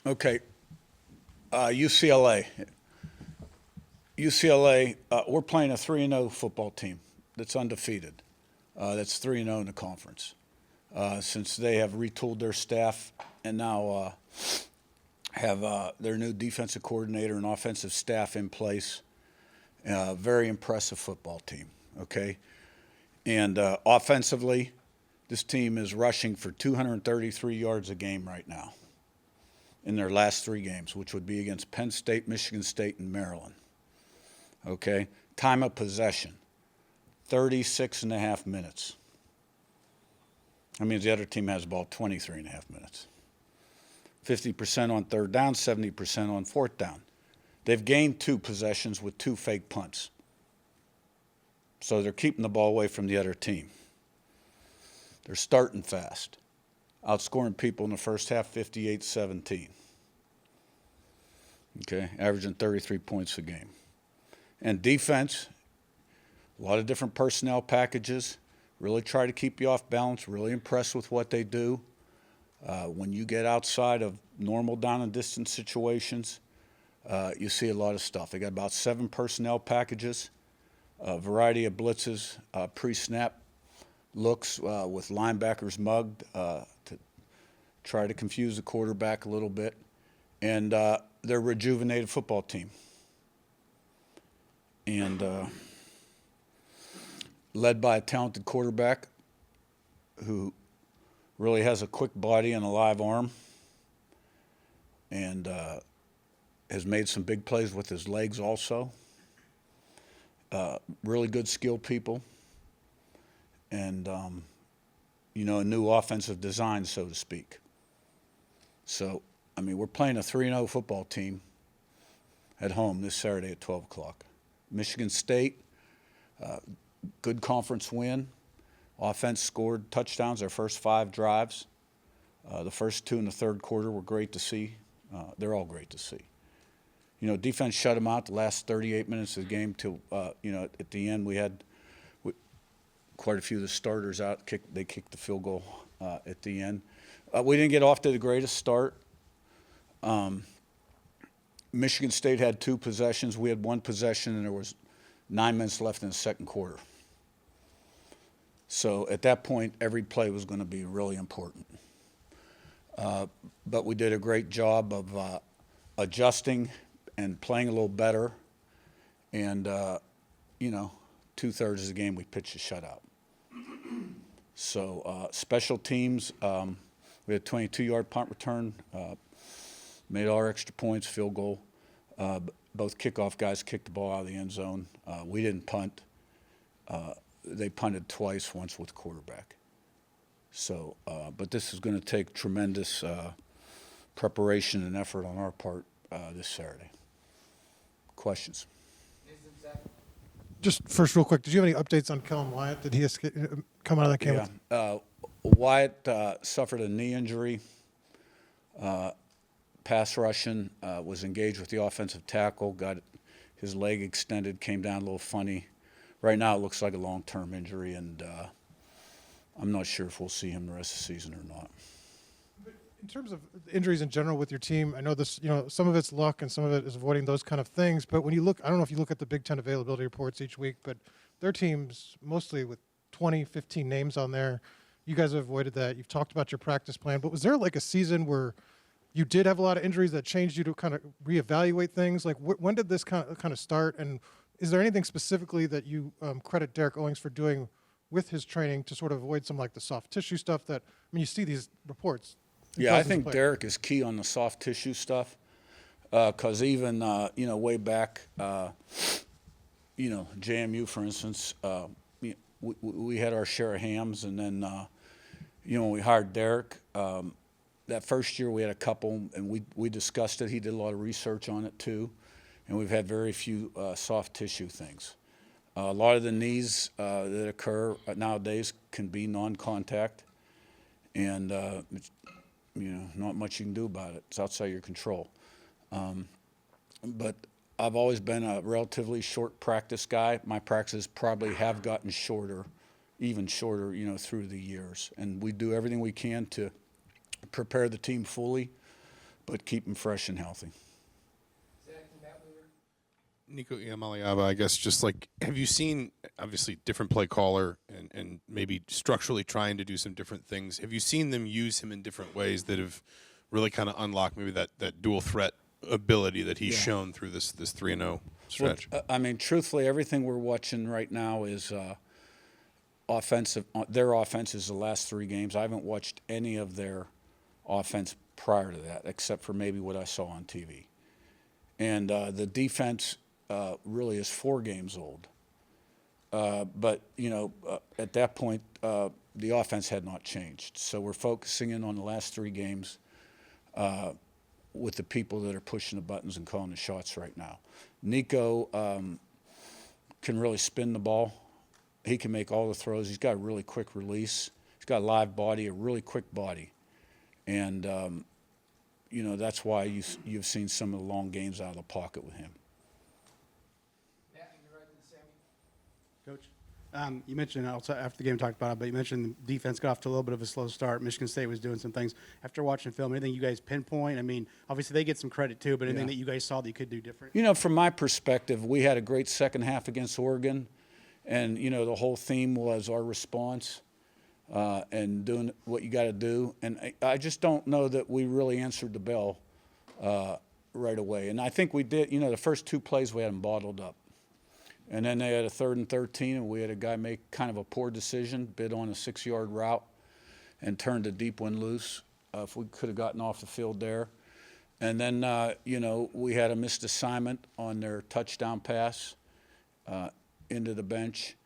Okay, UCLA. UCLA, we're playing a 3-0 football team that's undefeated. That's 3-0 in the conference. Since they have retooled their staff and now have their new defensive coordinator and offensive staff in place. Very impressive football team, okay? And offensively, this team is rushing for 233 yards a game right now in their last 3 games, which would be against Penn State, Michigan State, and Maryland. Okay? Time of possession, 36 and a half minutes. That means the other team has the ball 23 and a half minutes. 50% on third down, 70% on fourth down. They've gained 2 possessions with 2 fake punts. So they're keeping the ball away from the other team. They're starting fast, outscoring people in the first half 58-17. Okay, averaging 33 points a game. And defense, a lot of different personnel packages, really try to keep you off balance, really impressed with what they do. When you get outside of normal down and distance situations, you see a lot of stuff. They got about 7 personnel packages, a variety of blitzes, pre-snap looks with linebackers mugged to try to confuse the quarterback a little bit. And they're a rejuvenated football team. And led by a talented quarterback who really has a quick body and a live arm and has made some big plays with his legs also. Really good skilled people and, a new offensive design, so to speak. So, we're playing a 3-0 football team at home this Saturday at 12 o'clock. Michigan State, good conference win. Offense scored touchdowns their first 5 drives. The first 2 in the third quarter were great to see. They're all great to see. Defense shut them out the last 38 minutes of the game till, at the end we had quite a few of the starters out. They kicked the field goal at the end. We didn't get off to the greatest start. Michigan State had 2 possessions. We had 1 possession, and there was 9 minutes left in the second quarter. So at that point, every play was going to be really important. But we did a great job of adjusting and playing a little better. And, 2/3 of the game we pitched a shutout. So special teams, we had a 22-yard punt return, made all our extra points, field goal. Both kickoff guys kicked the ball out of the end zone. We didn't punt. They punted twice, once with the quarterback. So, but this is going to take tremendous preparation and effort on our part this Saturday. Questions? Just first, real quick, did you have any updates on Kellen Wyatt? Did he come out of that game? Yeah. Wyatt suffered a knee injury. Pass rushing, was engaged with the offensive tackle, got his leg extended, came down a little funny. Right now it looks like a long-term injury, and I'm not sure if we'll see him the rest of the season or not. In terms of injuries in general with your team, I know this, some of it's luck and some of it is avoiding those kind of things. But when you look, I don't know if you look at the Big Ten availability reports each week, but their teams mostly with 20, 15 names on there. You guys have avoided that. You've talked about your practice plan. But was there like a season where you did have a lot of injuries that changed you to kind of reevaluate things? Like when did this kind of start? And is there anything specifically that you credit Derek Owings for doing with his training to sort of avoid some like the soft tissue stuff that, you see these reports. Yeah, I think Derek is key on the soft tissue stuff because even, way back, JMU, for instance, we had our share of hams. And then, when we hired Derek, that first year we had a couple, and we discussed it. He did a lot of research on it, too. And we've had very few soft tissue things. A lot of the knees that occur nowadays can be non-contact. And not much you can do about it. It's outside your control. But I've always been a relatively short practice guy. My practices probably have gotten shorter, even shorter, through the years. And we do everything we can to prepare the team fully, but keep them fresh and healthy. Nico Iamaleava, I guess, just like, have you seen, obviously, different play caller and maybe structurally trying to do some different things? Have you seen them use him in different ways that have really kind of unlocked maybe that dual threat ability that he's shown through this 3-0 stretch? Well, I mean, truthfully, everything we're watching right now is offensive. Their offense is the last 3 games. I haven't watched any of their offense prior to that, except for maybe what I saw on TV. And the defense really is 4 games old. But, at that point, the offense had not changed. So we're focusing in on the last 3 games with the people that are pushing the buttons and calling the shots right now. Nico can really spin the ball. He can make all the throws. He's got a really quick release. He's got a live body, a really quick body. And, that's why you've seen some of the long games out of the pocket with him. Coach, you mentioned also after the game we talked about it, but you mentioned the defense got off to a little bit of a slow start. Michigan State was doing some things. After watching film, anything you guys pinpoint? I mean, obviously they get some credit too, but anything that you guys saw that you could do different? From my perspective, we had a great second half against Oregon, and the whole theme was our response and doing what you got to do. And I just don't know that we really answered the bell right away. And I think we did. The first 2 plays we had them bottled up. And then they had a 3rd and 13, and we had a guy make kind of a poor decision, bid on a 6-yard route, and turned a deep one loose. If we could have gotten off the field there. And then, we had a missed assignment on their touchdown pass into the bench.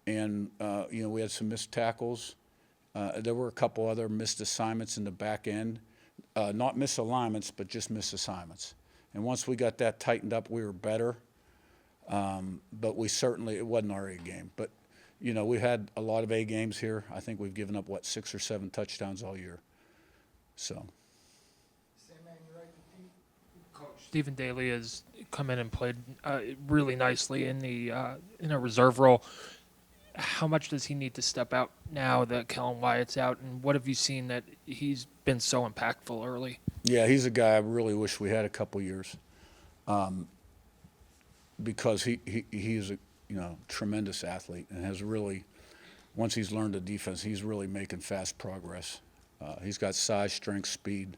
And, we had some missed tackles. There were a couple other missed assignments in the back end. Not misalignments, but just missed assignments. And once we got that tightened up, we were better. But it wasn't our A game. But, we had a lot of A games here. I think we've given up, 6 or 7 touchdowns all year. So. Coach Stephen Daly has come in and played really nicely in a reserve role. How much does he need to step out now that Kellen Wyatt's out, and what have you seen that he's been so impactful early? Yeah, he's a guy I really wish we had a couple years, because he is a tremendous athlete and has really, once he's learned the defense, he's really making fast progress. He's got size, strength, speed,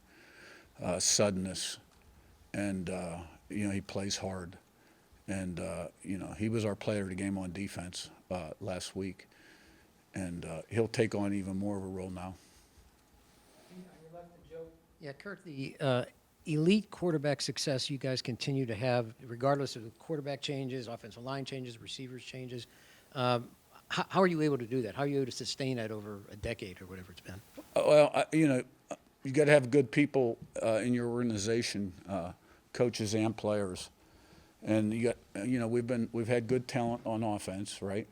suddenness, and he plays hard. And he was our player of the game on defense last week, and he'll take on even more of a role now. Yeah, Curt, the elite quarterback success you guys continue to have, regardless of the quarterback changes, offensive line changes, receivers changes, how are you able to do that? How are you able to sustain that over a decade or whatever it's been? Well, you got to have good people in your organization, coaches and players. And we've had good talent on offense, right?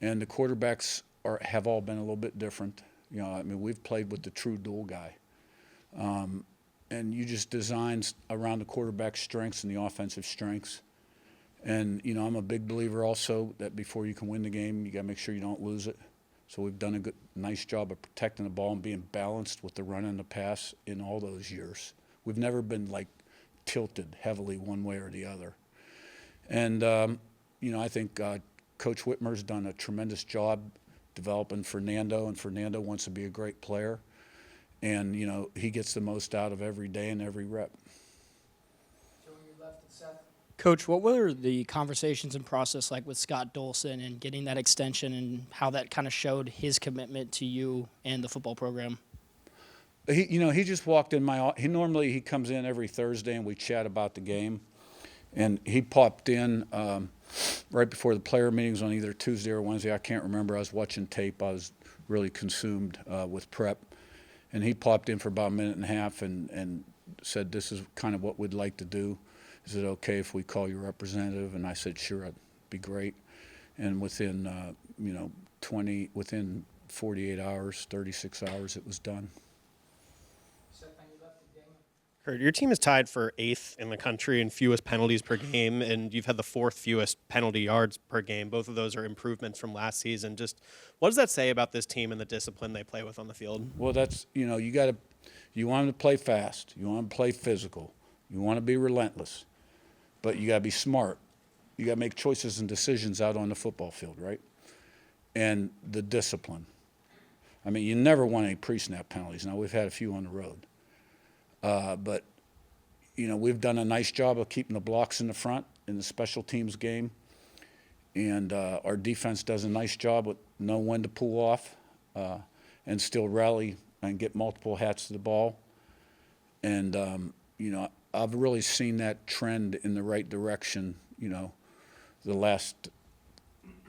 And the quarterbacks have all been a little bit different. We've played with the true dual guy. And you just design around the quarterback's strengths and the offensive strengths. And, I'm a big believer also that before you can win the game, you got to make sure you don't lose it. So we've done a nice job of protecting the ball and being balanced with the run and the pass in all those years. We've never been, tilted heavily one way or the other. And, I think Coach Whitmer's done a tremendous job developing Fernando, and Fernando wants to be a great player. And, he gets the most out of every day and every rep. Coach, what were the conversations and process like with Scott Dolson and getting that extension, and how that kind of showed his commitment to you and the football program? He just walked in he comes in every Thursday and we chat about the game. And he popped in right before the player meetings on either Tuesday or Wednesday. I can't remember. I was watching tape. I was really consumed with prep. And he popped in for about a minute and a half and said, "This is kind of what we'd like to do. Is it okay if we call your representative?" And I said, "Sure, that'd be great." And within 48 hours, 36 hours, it was done. Curt, your team is tied for 8th in the country in fewest penalties per game, and you've had the 4th fewest penalty yards per game. Both of those are improvements from last season. Just what does that say about this team and the discipline they play with on the field? Well, that's you got to You want them to play fast. You want them to play physical. You want to be relentless. But you got to be smart. You got to make choices and decisions out on the football field, right? And the discipline. I mean, you never want any pre-snap penalties. Now, we've had a few on the road. But, you know, we've done a nice job of keeping the blocks in the front in the special teams game. And our defense does a nice job with know when to pull off and still rally and get multiple hats to the ball. And, you know, I've really seen that trend in the right direction, you know, the last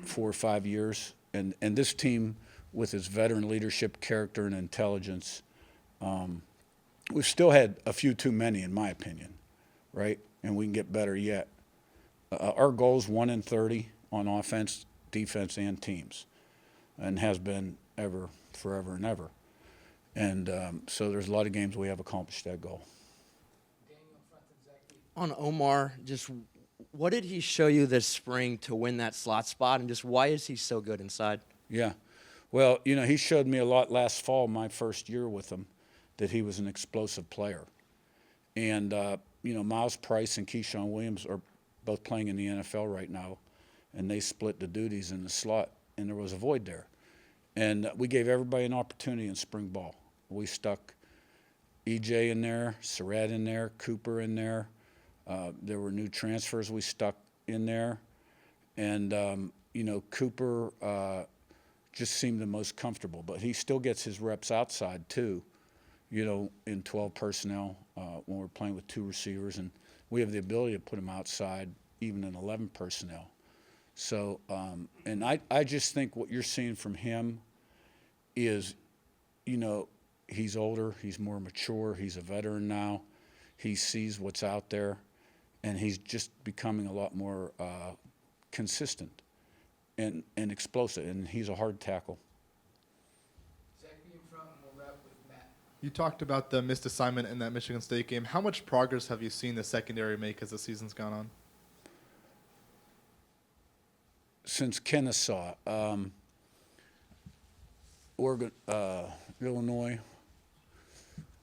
4 or 5 years. And this team, with its veteran leadership, character, and intelligence, we've still had a few too many, in my opinion, right? And we can get better yet. Our goal is 1-30 on offense, defense, and teams, and has been ever, forever and ever. And so there's a lot of games we have accomplished that goal. On Omar, just what did he show you this spring to win that slot spot, and just why is he so good inside? Yeah. Well, you know, he showed me a lot last fall, my first year with him, that he was an explosive player. And, you know, Miles Price and Keyshawn Williams are both playing in the NFL right now, and they split the duties in the slot, and there was a void there. And we gave everybody an opportunity in spring ball. We stuck EJ in there, Surratt in there, Cooper in there. There were new transfers we stuck in there. And, you know, Cooper just seemed the most comfortable. But he still gets his reps outside, too, you know, in 12 personnel when we're playing with 2 receivers. And we have the ability to put him outside even in 11 personnel. So, and I just think what you're seeing from him is, you know, he's older, he's more mature, he's a veteran now. He sees what's out there, and he's just becoming a lot more consistent and explosive, and he's a hard tackle. You talked about the missed assignment in that Michigan State game. How much progress have you seen the secondary make as the season's gone on? Since Kennesaw, Oregon, Illinois,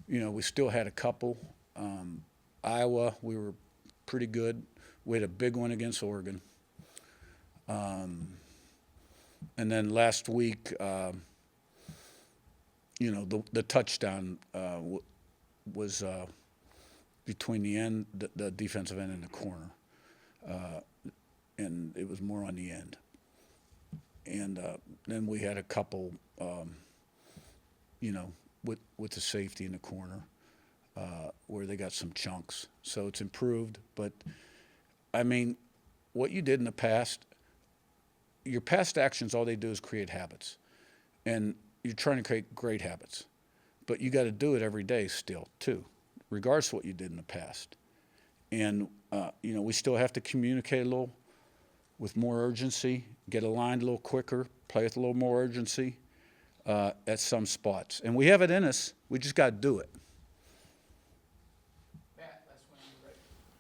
you know, we still had a couple. Iowa, we were pretty good. We had a big one against Oregon. And then last week, you know, the touchdown was between the defensive end and the corner. And it was more on the end. And then we had a couple, you know, with the safety in the corner where they got some chunks. So it's improved. But, I mean, what you did in the past, your past actions, all they do is create habits. And you're trying to create great habits. But you got to do it every day still, too, regardless of what you did in the past. And, you know, we still have to communicate a little with more urgency, get aligned a little quicker, play with a little more urgency at some spots. And we have it in us. We just got to do it.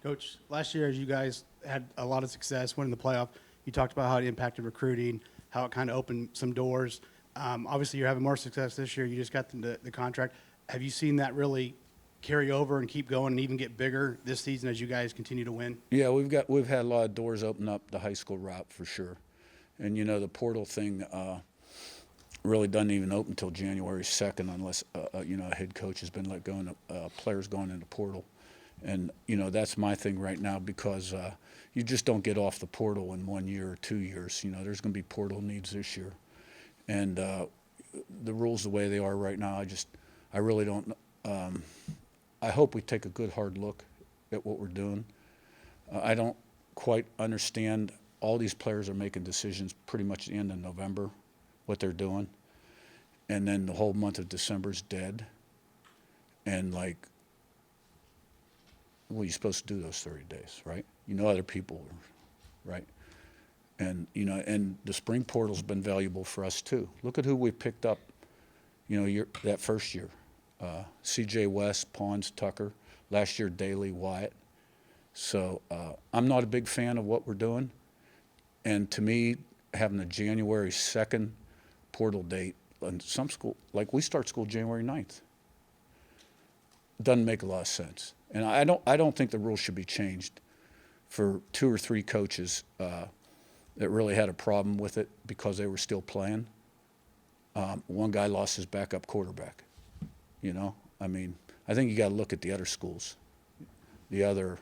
Coach, last year, as you guys had a lot of success winning the playoff, you talked about how it impacted recruiting, how it kind of opened some doors. Obviously, you're having more success this year. You just got the contract. Have you seen that really carry over and keep going and even get bigger this season as you guys continue to win? Yeah, we've had a lot of doors open up the high school route for sure. And, you know, the portal thing really doesn't even open until January 2nd unless, you know, a head coach has been let go and players going into portal. And, you know, that's my thing right now because you just don't get off the portal in 1 year or 2 years. You know, there's going to be portal needs this year. And the rules the way they are right now, I really don't I hope we take a good hard look at what we're doing. I don't quite understand. All these players are making decisions pretty much at the end of November, what they're doing. And then the whole month of December is dead. And, like, well, you're supposed to do those 30 days, right? You know other people, right? And, you know, and the spring portal's been valuable for us, too. Look at who we picked up, you know, that first year. C.J. West, Pons, Tucker. Last year, Daly, Wyatt. So I'm not a big fan of what we're doing. And to me, having a January 2nd portal date, and some school, like we start school January 9th. doesn't make a lot of sense. And I don't think the rules should be changed for 2 or 3 coaches that really had a problem with it because they were still playing. One guy lost his backup quarterback. You know, I mean, I think you got to look at the other schools, the other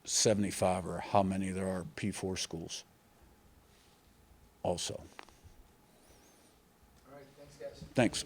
75 or how many there are P4 schools also. All right, thanks, guys. Thanks.